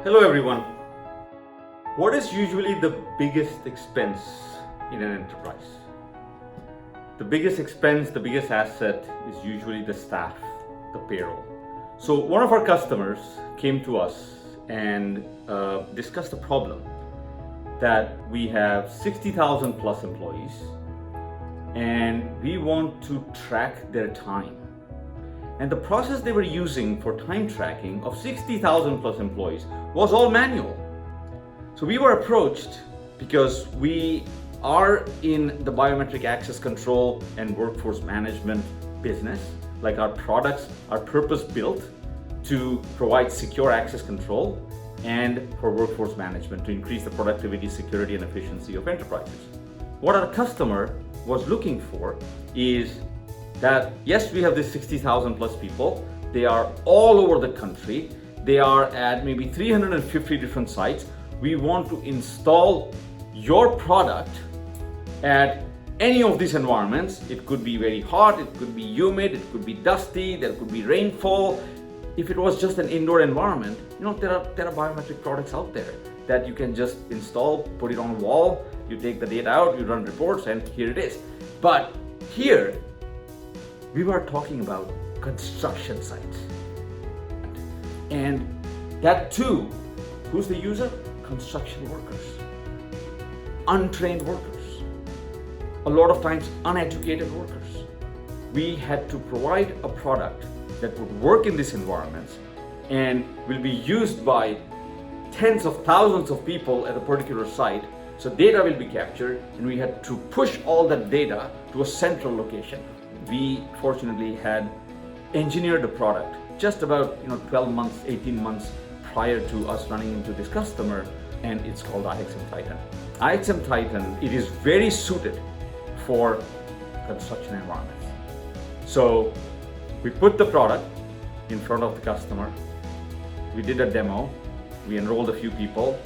Hello everyone. What is usually the biggest expense in an enterprise? The biggest expense, the biggest asset is usually the staff, the payroll. So one of our customers came to us and discussed the problem that we have 60,000 plus employees and we want to track their time. And the process they were using for time tracking of 60,000 plus employees was all manual. So we were approached because we are in the biometric access control and workforce management business. Like our products are purpose built to provide secure access control and for workforce management to increase the productivity, security, and efficiency of enterprises. What our customer was looking for is that yes, we have this 60,000 plus people. They are all over the country. They are at maybe 350 different sites. We want to install your product at any of these environments. It could be very hot, it could be humid, it could be dusty, there could be rainfall. If it was just an indoor environment, there are biometric products out there that you can just install, put it on a wall, you take the data out, you run reports, and here it is. But here, we were talking about construction sites. And that too, who's the user? Construction workers, untrained workers, a lot of times uneducated workers. We had to provide a product that would work in these environments and will be used by tens of thousands of people at a particular site. So data will be captured and we had to push all that data to a central location. We fortunately had engineered the product just about 12 months, 18 months prior to us running into this customer, and it's called IXM Titan. IXM Titan, it is very suited for construction environments. So we put the product in front of the customer, we did a demo, we enrolled a few people,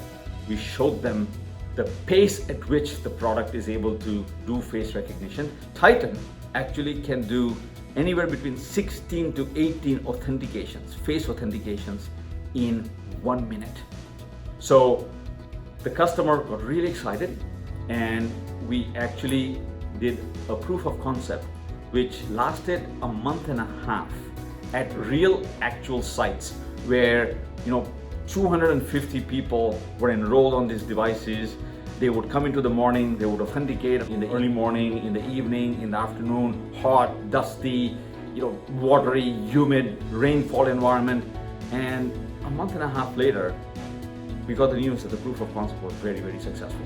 we showed them the pace at which the product is able to do face recognition. Titan actually can do anywhere between 16 to 18 authentications, face authentications in 1 minute. So the customer got really excited and we actually did a proof of concept which lasted a month and a half at real actual sites where 250 people were enrolled on these devices. They would come into the morning, they would authenticate in the early morning, in the evening, in the afternoon, hot, dusty, watery, humid, rainfall environment. And a month and a half later, we got the news that the proof of concept was very, very successful.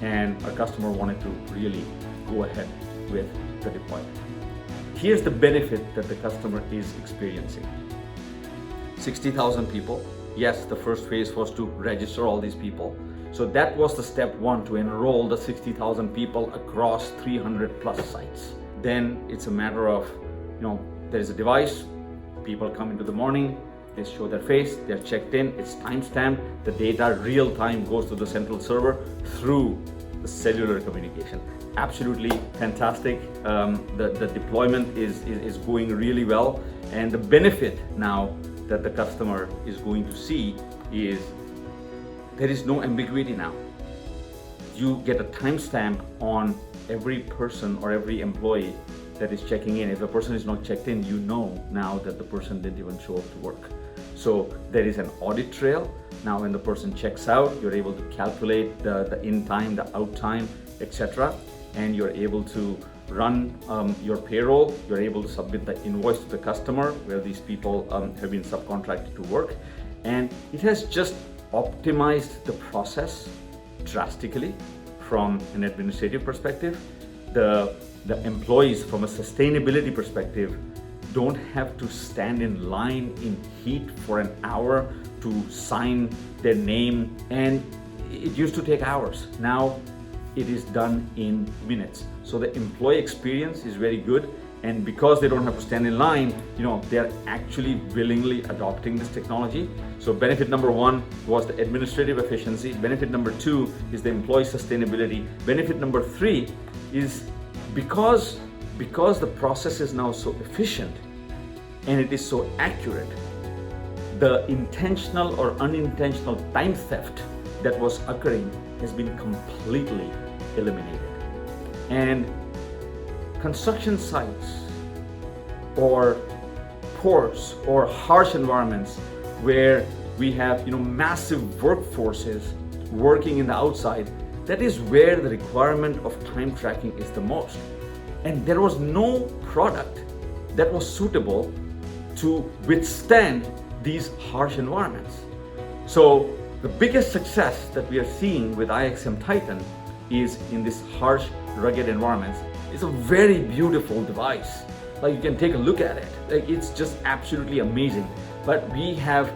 And our customer wanted to really go ahead with the deployment. Here's the benefit that the customer is experiencing. 60,000 people. Yes, the first phase was to register all these people. So that was the step one, to enroll the 60,000 people across 300 plus sites. Then it's a matter of, there is a device, people come into the morning, they show their face, they're checked in, it's timestamped, the data real time goes to the central server through the cellular communication. Absolutely fantastic. The deployment is going really well, and the benefit now that the customer is going to see is there is no ambiguity now. You get a timestamp on every person or every employee that is checking in. If the person is not checked in, you know now that the person didn't even show up to work. So there is an audit trail. Now when the person checks out, you're able to calculate the in time, the out time, etc. And you're able to run your payroll. You're able to submit the invoice to the customer where these people have been subcontracted to work. And it has just optimized the process drastically from an administrative perspective. The employees from a sustainability perspective don't have to stand in line in heat for an hour to sign their name, and it used to take hours. Now it is done in minutes. So the employee experience is very good, and because they don't have to stand in line, they're actually willingly adopting this technology. So benefit number one was the administrative efficiency. Benefit number two is the employee sustainability. Benefit number three is because the process is now so efficient and it is so accurate, the intentional or unintentional time theft that was occurring has been completely eliminated. And construction sites or ports or harsh environments where we have massive workforces working in the outside, that is where the requirement of time tracking is the most. And there was no product that was suitable to withstand these harsh environments. So the biggest success that we are seeing with IXM Titan is in this harsh, rugged environments. It's a very beautiful device. Like, you can take a look at it. Like, it's just absolutely amazing. But we have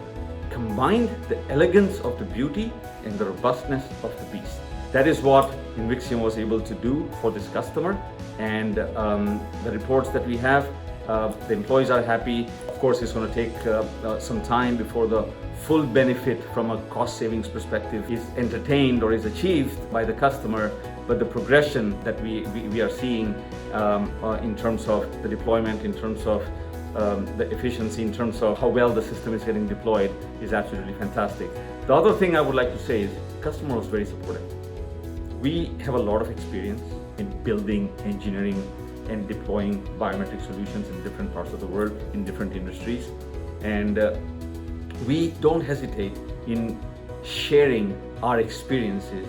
combined the elegance of the beauty and the robustness of the beast. That is what Invixium was able to do for this customer. And the reports that we have, the employees are happy. Of course, it's going to take some time before the full benefit from a cost savings perspective is entertained or is achieved by the customer. But the progression that we are seeing in terms of the deployment, in terms of the efficiency, in terms of how well the system is getting deployed is absolutely fantastic. The other thing I would like to say is the customer was very supportive. We have a lot of experience in building, engineering, and deploying biometric solutions in different parts of the world, in different industries. And we don't hesitate in sharing our experiences,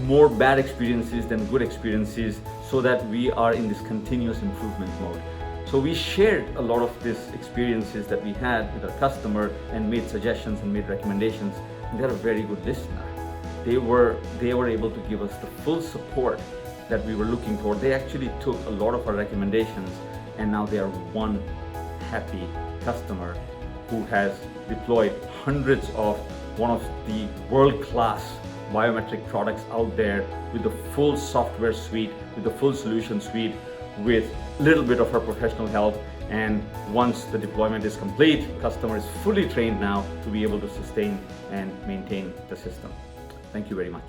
more bad experiences than good experiences, so that we are in this continuous improvement mode. So we shared a lot of these experiences that we had with our customer and made suggestions and made recommendations. And they're a very good listener. They were able to give us the full support that we were looking for. They actually took a lot of our recommendations, and now they are one happy customer who has deployed hundreds of one of the world-class biometric products out there with the full software suite, with the full solution suite, with a little bit of our professional help. And once the deployment is complete, the customer is fully trained now to be able to sustain and maintain the system. Thank you very much.